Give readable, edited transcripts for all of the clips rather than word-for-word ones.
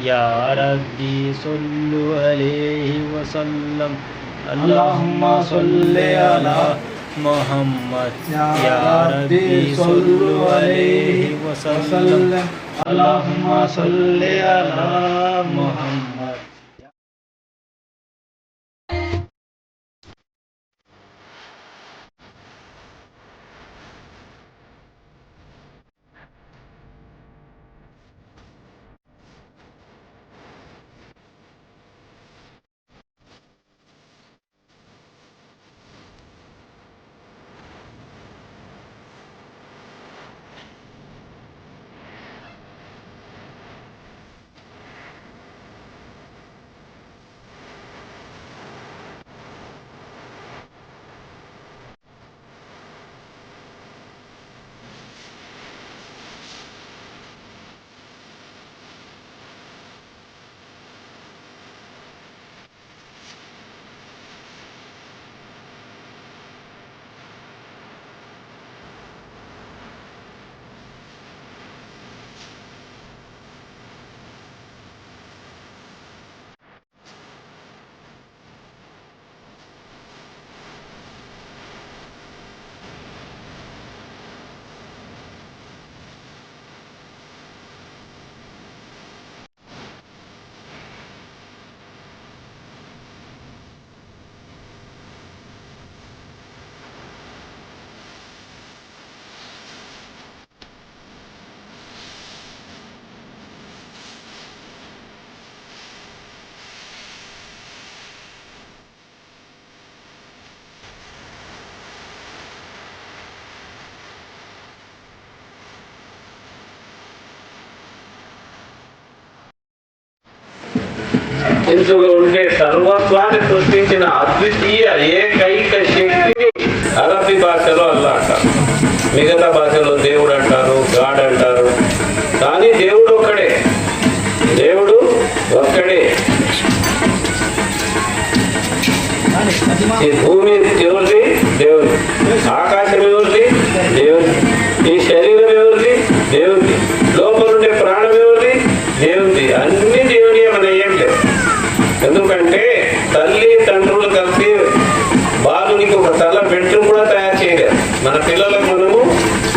या रब्बी सल्लु अलैहि वसल्लम अल्लाहुम्मा सल्लि अला मुहम्मद या रब्बी सल्लु अलैहि वसल्लम अल्लाहुम्मा सल्लि अला मुहम्मद। ఇందులో ఉండే సర్వత్వాన్ని సృష్టించిన అద్వితీయ ఏకైక శక్తిని అరబీ భాషలో అల్లా అంటారు, మిగతా భాషలో దేవుడు అంటారు, గాడ్ అంటారు. కానీ దేవుడు ఒక్కడే, దేవుడు ఒక్కడే. ఈ భూమి ఎవరిది? దేవుడి. ఆకాశం ఎవరిది? దేవుడి. ఈ శరీరం ఎవరిది? దేవుడి. లోపలుండే ప్రాణం ఎవరిది? దేవుడి. అన్ని దేవుని మన ఏం లేవు. ఎందుకంటే తల్లి తండ్రులు కలిసి బాలునికి ఒక తల వెంట్రు కూడా తయారు చేయలేరు. మన పిల్లలకు మనము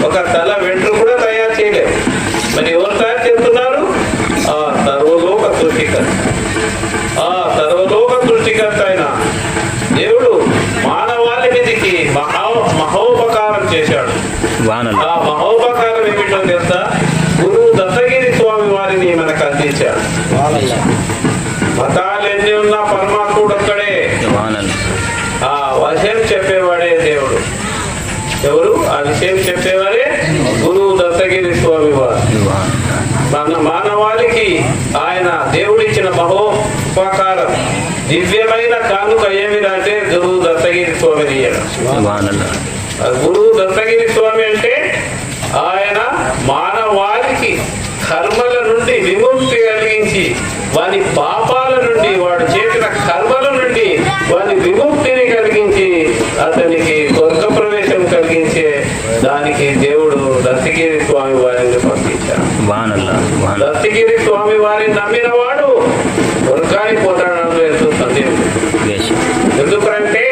ఒక తల వెంట్రు కూడా తయారు చేయలేము. మరి ఎవరు తయారు చేస్తున్నారు? ఆ సర్వలోక సృష్టికర్త. ఆ సర్వలోక సృష్టికర్త అయిన దేవుడు మానవాళి మీదికి మహోపకారం చేశాడు. ఆ మహోపకారం ఏమిటో తెలుసా? గురువు దత్తగిరి స్వామి వారిని మనకు అందించాడు. మతాలు ఎన్ని ఉన్నా పరమాత్ముడు ఒక్కడే. ఆ విషయం చెప్పేవాడే దేవుడు. ఎవరు? ఆ విషయం చెప్పేవారే గురువు దత్తగిరి స్వామి వారు. మన మానవాళికి ఆయన దేవుడిచ్చిన మహోపకారం, దివ్యమైన కానుక ఏమిటంటే గురువు దత్తగిరి స్వామిని ఇయ్యడం. గురువు దత్తగిరి స్వామి అంటే ఆయన మానవాళికి కర్మల నుండి విముక్తి కలిగించి, వాని పాపాల నుండి, వాడు చేసిన కర్మల నుండి వాని విముక్తిని కలిగించి అతనికి స్వర్గ ప్రవేశం కలిగించే దానికి దేవుడు దత్తగిరి స్వామి వారిని పంపించాడు. దత్తగిరి స్వామి వారిని నమ్మిన వాడు స్వర్గానికి పోతాడని ఎంతో సందేహం. ఎందుకంటే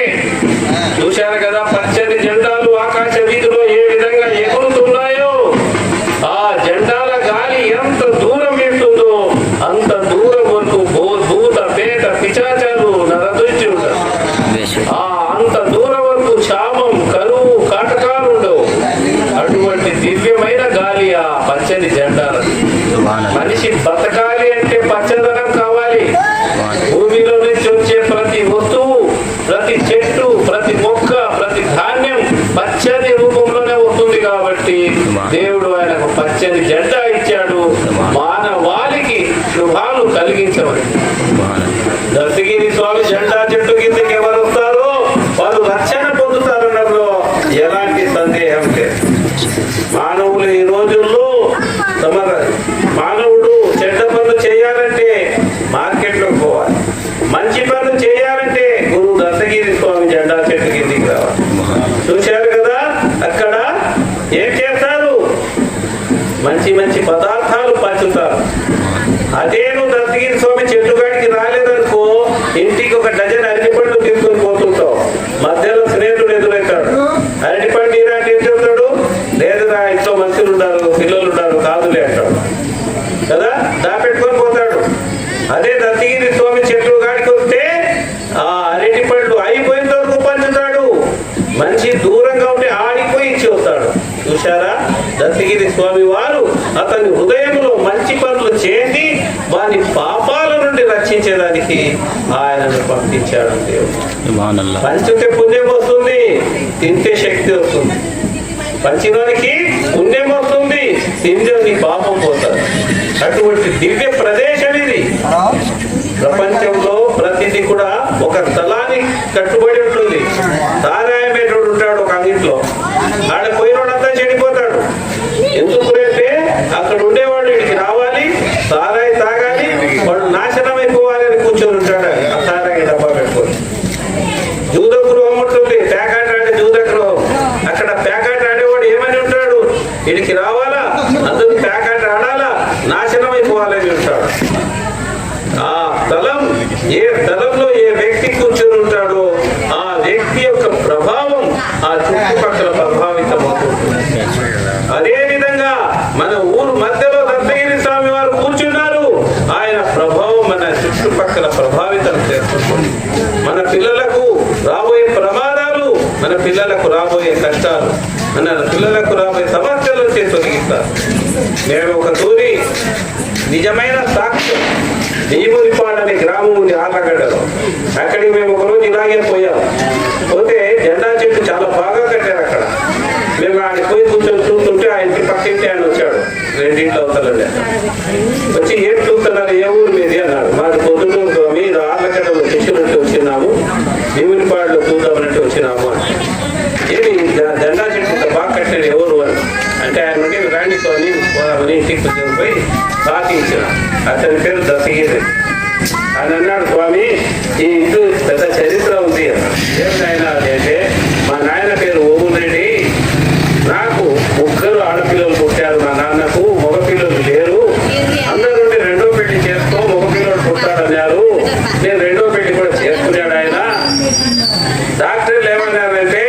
చూశారు కదా, పచ్చని జెండాలు ఆకాశ వీధిలో ఏ విధంగా ఎగురుతున్నాయో, ఆ జెండాల గాలి ఎంత దూరం వేస్తుందో అంత దూరం వరకు భూత పేద పిచాచాలు నరదృష్టి ఉంటారు. అంత దూరం వరకు క్షామం, కరువు, కాట పంచుతారు. చూశారు కదా, అక్కడ ఏం చేస్తారు? మంచి మంచి పదార్థాలు పంచుతారు. అదే నువ్వు దత్తగిరి స్వామి చెట్టుగాడికి రాలేదనుకో, ఇంటికి ఒక డజన్ అరటిపండు తీసుకొని పోతుంటావు. మధ్యలో స్నేహితుడు ఎదురవుతాడు. అరటిపండు ఇరాంటి ఏం చెప్తాడు? లేదురా, ఇంట్లో మనుషులు ఉన్నారు, పిల్లలు ఉన్నారు, కాదులే అంటాడు కదా, దాపెట్టుకొని పోతాడు. అదే దత్తగిరి స్వామి చెట్టు గాడికి వస్తే ఆ అరటిపండు అయిపోయిన వరకు పంచుతాడు. మంచి దూరంగా ఉంటే ఆడిపోయి ఇచ్చి వస్తాడు. చూశారా, దత్తగిరి స్వామి వారు అతని హృదయంలో మంచి పనులు చేసి వాని పాపాల నుండి రక్షించేదానికి ఆయనను పంపించాడు దేవుడు. పంచితే పుణ్యం వస్తుంది, తింటే శక్తి వస్తుంది. పంచినోనికి పుణ్యం వస్తుంది, తిండి పాపం పోతుంది. అటువంటి దివ్య ప్రదేశం ఇది. ప్రపంచంలో ప్రతిదీ కూడా ఒక స్థలానికి కట్టుబడి ఉంటుంది. సారాయమేటోడు ఉంటాడు ఒక అంగిట్లో, ఆడ పోయినోడంతా చెడిపోతాడు. ఎందుకు అంటే అక్కడ ఉండేవాడు ఇక్కడికి రావాలి, సారాయి తాగాలి, వాడు నాశనం అయిపోవాలి అని కూర్చొని ఉంటాడు ఆ సారాయి డబ్బా పెట్టుకొని. జూద గృహం ఉంటుంది, పేకాట ఆడే జూద గృహం. అక్కడ పేకాట ఆడేవాడు ఏమని ఉంటాడు? ఇక్కడికి రావాలా, అందరూ పేకాట ఆడాలా, నాశనం అయిపోవాలని ఉంటాడు. ఆ స్థలం, ఏ స్థలంలో ఏ వ్యక్తి కూర్చొని ఉంటాడో ఆ వ్యక్తి యొక్క ప్రభావం ఆ చుట్టుపక్కల ప్రభావితమవుతుంది. అదే విధంగా మన ఊరు మధ్యలో దత్తగిరి స్వామి వారు కూర్చున్నారు. ఆయన ప్రభావం మన చుట్టుపక్కల ప్రభావితం చేస్తుంది. మన పిల్లలకు రాబోయే ప్రమాదాలు, మన పిల్లలకు రాబోయే కష్టాలు, మన పిల్లలకు రాబోయే సమస్యల నుంచి తొలగిస్తారు. నేను ఒక తూరి నిజమైన సాక్ష్యం, భీమునిపాడు అనే గ్రామం ఉంది ఆర్లగడ్డలో. అక్కడికి మేము ఒకరోజు ఇలాగే పోయాం. పోతే జెండా చెట్టు చాలా బాగా కట్టారు అక్కడ. మేము ఆయన పోయి కూర్చొని చూస్తుంటే ఆ ఇంటి పక్కింటి ఆయన వచ్చాడు, రెండింట్లో అవుతారండి. వచ్చి ఏం చూస్తున్నారు, ఏ ఊరు మీది అన్నాడు. మాది పొద్దుటూరు స్వామి, ఆర్లగడ్డలో శిష్యులంటే వచ్చినాము, భీమునిపాడులో చూద్దామనంటే వచ్చినాము అని. ఏమి జెండా చెట్టు బాగా కట్టారు ఎవరు అని అంటే ఆయన నుండి రాణి స్వామి పోదామని ఇంటికి కూర్చొని పోయి బాగా ఇచ్చిన. అతని పేరు దత్తగిరి. ఆయన అన్నాడు, స్వామి ఈ ఇంటి పెద్ద చరిత్ర ఉంది అన్నాడు. ఏమిటైనా అంటే మా నాయన పేరు ఓబులరెడ్డి, నాకు 3 ఆడపిల్లలు పుట్టారు. మా నాన్నకు మగపిల్లలు లేరు. అందరి నుండి రెండో పెళ్లి చేసుకో, మగపిల్లలు పుట్టాడన్నారు. నేను రెండో పెళ్లి కూడా చేసుకున్నాడు ఆయన. డాక్టర్లు ఏమన్నారంటే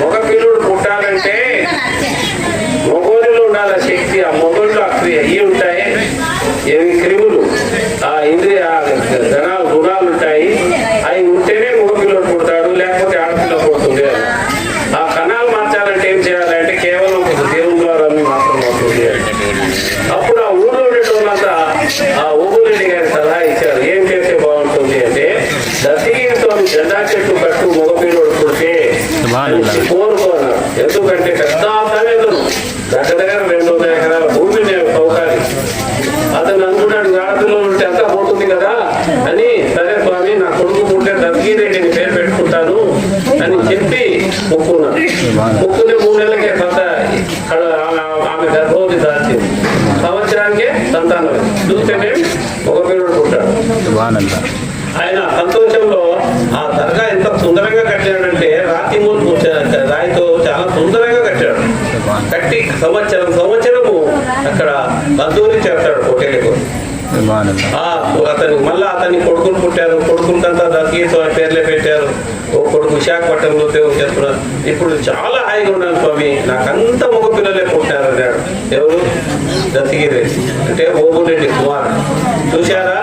మగపిల్లడు పుట్టాలంటే మొగోడిలో ఉండాల శక్తి, ఆ మొగోడిలో అవి ఉంటాయి, ఏవి క్రిములు, ఆ ఇంద్రియ గుణాలు ఉంటాయి. అవి ఉంటేనే మగపిల్లడు పుడతాడు, లేకపోతే ఆడపిల్ల పుడుతుంది. ఆ కణాలు మార్చాలంటే ఏం చేయాలంటే కేవలం దేవుని ద్వారా మాత్రం అవుతుంది. అప్పుడు ఆ ఊళ్ళో ఉండేటోళ్ళంతా ఆ ఓబులరెడ్డి గారి సలహా ఇచ్చారు, ఏం చేస్తే బాగుంటుంది అంటే దత్తగిరి స్వామి జెండా చెట్టు కట్టు, మగపిల్లడు పుడితే కోరుకోన్నారు. ఎందుకంటే పెద్ద సమేతను దగ్గర 200 ఎకరాల భూమి నేను సౌకాలి. అతను అనుకున్నాడు ఆడపిల్లలు ఉంటే అంతా పోతుంది కదా అని. సరే స్వామి, నా కొడుకు పుట్టే దత్తగిరెడ్డిని పేరు పెట్టుకుంటాను అని చెప్పి మొక్కున్నాను. మొక్కునే 3 నెలలకే ఆమె గర్భవతి దాచింది. సంవత్సరానికే సంతానం చూస్తేనే ఒక పిల్లడు పుట్టాడు. ఆయన సంతోషంలో ఆ దర్గా ఎంత సుందరంగా కట్టాడంటే రాయితో చాలా సుందరంగా కట్టాడు. కట్టి సంవత్సరము అక్కడ బంధువులు చేస్తాడు హోటల్కు. అతని కొడుకులు పుట్టారు. కొడుకులకంతా దత్తగిరి స్వామి పేర్లే పెట్టారు. ఓ కొడుకు విశాఖపట్నంలో ఉద్యోగం చేస్తున్నారు. ఇప్పుడు చాలా హాయిగా ఉన్నాను స్వామి, నాకంతా మగ పిల్లలే పుట్టారు అన్నాడు. ఎవరు? దత్తగిరి అంటే ఓబులరెడ్డి కుమార్. చూశారా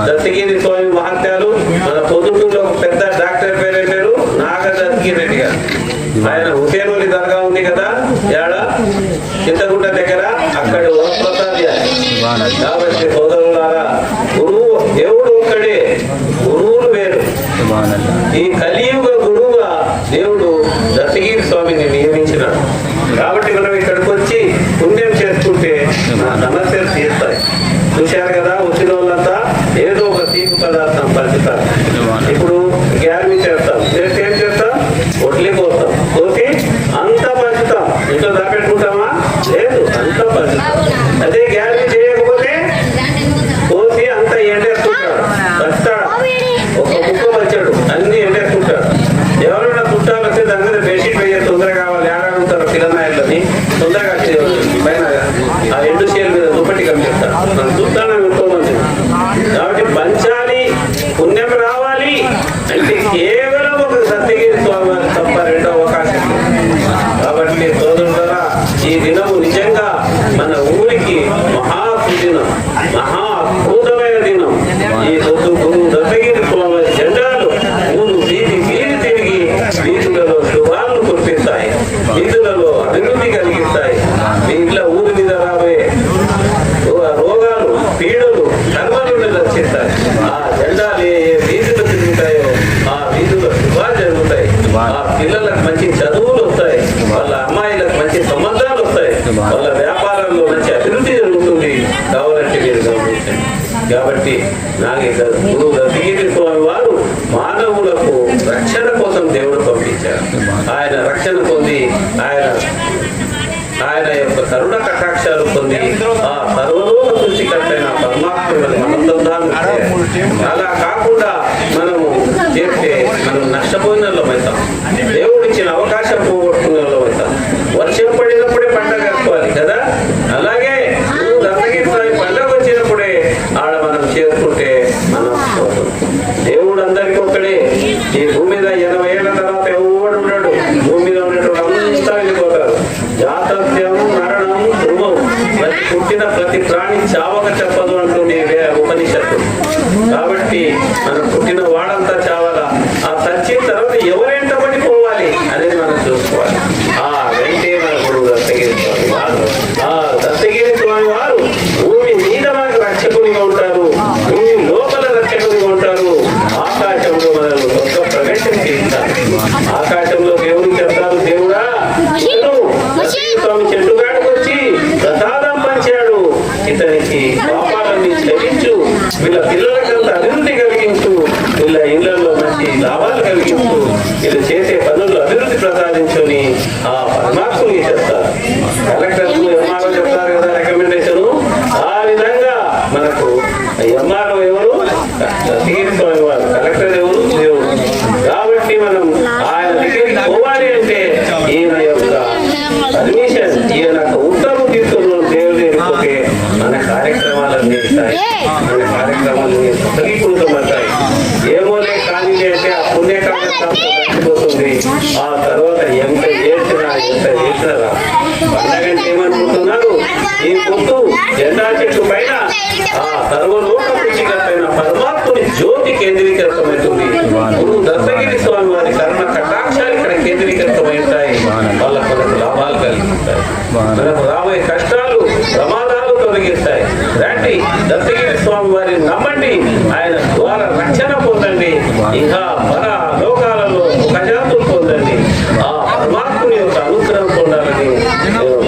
దత్తగిరి స్వామి మహత్యాలు. మన పొద్దుటూరులో పెద్ద డాక్టర్ పేరు నాగ దత్తగిరి రెడ్డి గారు. ఆయన హుసేనోలి దర్గా ఉంది కదా ఏడ చింతగుంట దగ్గర, అక్కడ వరప్రసాద్. కాబట్టి సోదరులారా, గురువు దేవుడు ఒక్కడే, గురువులు వేరు. ఈ కలియుగ గురువుగా దేవుడు దత్తగిరి స్వామిని నియమించినాడు. కాబట్టి మనం ఇక్కడికి వచ్చి పుణ్యం చేసుకుంటే నా సమస్యలు తీరుతాయి. చూశారు కదా, వచ్చిన వాళ్ళంతా ఏదో ఒక తీపి పదార్థం పంచుతారు. ఇప్పుడు గ్యారమీ చేస్తాం, చేస్తే ఏం చేస్తాం? ఒడ్లీ పోస్తాం, పోసి అంతా పంచుతాం. ఇంట్లో దాపెట్టుకుంటామా? లేదు, అంతా పంచుతాం. అదే గ్యారమీ చేయకపోతే పోసి అంతా ఎండేసుకుంటాడు, వస్తాడు. ఒక ముక్క వచ్చాడు, అన్ని ఎండేసుకుంటాడు. ఎవరైనా చుట్టాలు వస్తే దాన్ని మీద బెడ్షీట్ వేయ తొందరగా వాళ్ళు ఏడాడుతారు పిల్లనాయకులని తొందరగా పైన ఆ ఎండు చేల మీద దుప్పటి కనిపిస్తారు మనం చూస్తాను ఎంతోమంది. కాబట్టి పంచాలి, పుణ్యం రావాలి అంటే కేవలం ఒక సత్యగిరి స్వామి వారి తప్ప రెండో అవకాశం. కాబట్టి సోదరులారా, ఈ దినము నిజంగా మన ఊరికి మహాసుదినం, మహా అద్భుతమైన దినం. ఈ రోజు గురు దత్తగిరి స్వామి జెండాలు ఊరు వీధి తిరిగి వీధులలో శుభాలను కురిపిస్తాయి, వీధులలో అభివృద్ధి కలిగిస్తాయి. మీ ఇంట్లో ఊరి మీద రాబోయే రోగాలు, పీడలు, కర్మలు రక్షిస్తాయి. ఆ జెండాలు ఏ వీధులు తిరుగుతాయో ఆ వీధుల్లో శుభాలు జరుగుతాయి. ఆ పిల్లలకు మంచి చదువులు వస్తాయి, వాళ్ళ అమ్మాయిలకు మంచి సంబంధాలు వస్తాయి, వాళ్ళ వ్యాపారాల్లో మంచి అభివృద్ధి జరుగుతుంది. కావాలంటే మీరు గమనించండి. కాబట్టి గురువు దత్తగిరి స్వామి వారు మానవులకు రక్షణ కోసం దేవుడు పంపించారు. ఆయన రక్షణ పొంది ఆయన యొక్క కరుణ కటాక్షాలు పొంది ఆ సర్వలోక సృష్టికర్తైన పరమాత్ముడు అనుసంధానం. అలా కాకుండా మనము చేస్తే మనం నష్టపోయిన అవుతాం, దేవుడు ఇచ్చిన అవకాశం పోగొట్టుకునే అవుతాం. వర్షం పడినప్పుడే పంట కట్టుకోవాలి కదా, అలాగే దత్తగిరి స్వామి పండగ వచ్చినప్పుడే ఆడ మనం చేసుకుంటే మనం దేవుడు అందరికీ ఒకడే. ఈ భూమి మీద 80 ఏళ్ల తర్వాత ఎవడు ఉన్నాడు, భూమి మీద ఉన్నటువంటి అంతా వెళ్ళిపోతారు. జాతస్యం మరణం ధ్రువం, పుట్టిన ప్రతి ప్రాణి చావక చెప్పదు అంటుంది ఉపనిషత్తు. కాబట్టి మనం పుట్టిన వాడంతా చావాలా, ఆ చచ్చిన తర్వాత ఎవరెంట పడి పోవాలి అనేది మనం చూసుకోవాలి. ఆ వెంటే మన గురువు దత్తగిరి స్వామి వారు, ఆ దత్తగిరి స్వామి వారు భూమి మీద మనకు రక్షకునిగా ఉంటారు, భూమి లోపల రక్షకునిగా ఉంటారు. ఆకాశంలో మనల్ని గొప్ప ప్రవేశం చేస్తారు. ఆకాశంలో దేవుడికి చెప్తారు, దేవుడా స్వామి చెట్టుగాడికి వచ్చి ప్రసాదం పంచాడు, ఇతనికి పాపాలన్నీ క్షమించు, వీళ్ళ పిల్లలకంత అభివృద్ధి కలిగించు, వీళ్ళ ఇళ్లలో మంచి లాభాలు కలిగించు, వీళ్ళు చేసే పనుల్లో అభివృద్ధి ప్రసాదించుని ఆ పరమాత్ముని చెప్తారు. కలెక్టర్స్ ఎంఆర్ఓ చెప్తారు కదా రికమెండేషన్. ఆ విధంగా మనకు ఎంఆర్ఓ ఎవరు, దత్తగిరి స్వామి వారు. కలెక్టర్ ఎవరు, దేవుడు. కాబట్టి మనం ఆయన దగ్గరికి పోవాలి అంటే ఈయన యొక్క పర్మిషన్, ఈయన ఉత్తర్వు తీసుకున్న దేవుడు లేకపోతే మన కార్యక్రమాలన్నీ ఇస్తాయి, మన కార్యక్రమాలన్నీ సఫలీకృతమవుతాయి. ఏమోలే కానీ అంటే ఆ పుణ్యకార్యం తప్పిపోతుంది. ఆ తర్వాత ఎంత చేసినా పండగంటే ఏమనుకుంటున్నారు, ఈ పొత్తు జెండా చెట్టు పైన ఆ సర్వలోక సృష్టికర్తైన పరమాత్ముని జ్యోతి కేంద్రీకృతమవుతుంది. గురువు దత్తగిరి స్వామి వారి కర్మ కటాక్షాలు ఇక్కడ కేంద్రీకృతమై ఉంటాయి. వాళ్ళకు లాభాలు కలిగిస్తాయి, మనకు రాబోయే కష్టాలు ప్రమాదాలు తొలగిస్తాయి. రండి దత్తగిరి స్వామి వారిని నమ్మండి, ఆయన ద్వారా రక్షణ పొందండి, ఇంకా మన లోకాలలో ప్రజాతులు పొందండి. ఆ పరమాత్ముని యొక్క అనుగ్రహం పొందాలని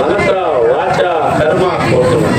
మనస వాచ కర్మ కోరుతున్నాను.